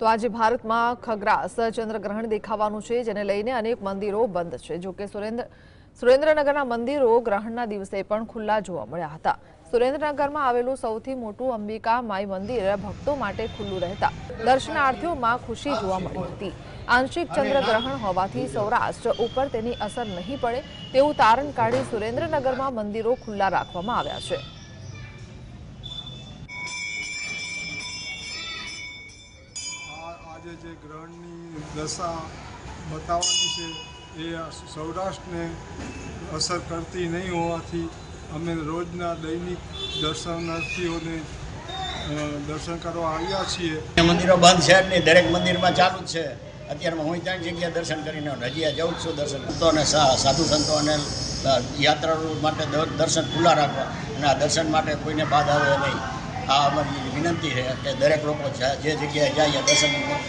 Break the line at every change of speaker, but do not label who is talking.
તો આજે ભારતમાં ખગ્રાસ ચંદ્રગ્રહણ દેખાવાનું છે, જેને લઈને અનેક મંદિરો બંધ છે। જો કે સુરેન્દ્રનગરના મંદિરો ગ્રહણના દિવસે પણ ખુલ્લા જોવા મળ્યા હતા। સુરેન્દ્રનગરમાં આવેલું સૌથી મોટું અંબિકા માઈ મંદિર ભક્તો માટે ખુલ્લું રહેતા દર્શનાર્થીઓમાં ખુશી જોવા મળી હતી। આંશિક ચંદ્રગ્રહણ હોવાથી સૌરાષ્ટ્ર ઉપર તેની અસર નહીં પડે તેવું તારણ કાઢી સુરેન્દ્રનગરમાં મંદિરો ખુલ્લા રાખવામાં આવ્યા છે।
આજે જે ગ્રહણની દશા બતાવવાની છે એ સૌરાષ્ટ્રને અસર કરતી નહીં હોવાથી અમે રોજના દૈનિક દર્શનાર્થીઓને દર્શન કરવા આવ્યા છીએ।
મંદિરો બંધ છે નહીં, દરેક મંદિરમાં ચાલુ જ છે। અત્યારમાં હું 3 જગ્યાએ દર્શન કરીને હજી જઉં છું। દર્શન સંતો અને સાધુ સંતો અને યાત્રાળુઓ માટે દર્શન ખુલ્લા રાખવા અને આ દર્શન માટે કોઈને બાધા આવે નહીં, આ અમારી વિનંતી છે કે દરેક લોકો જે જગ્યાએ જાય દર્શન કરવા।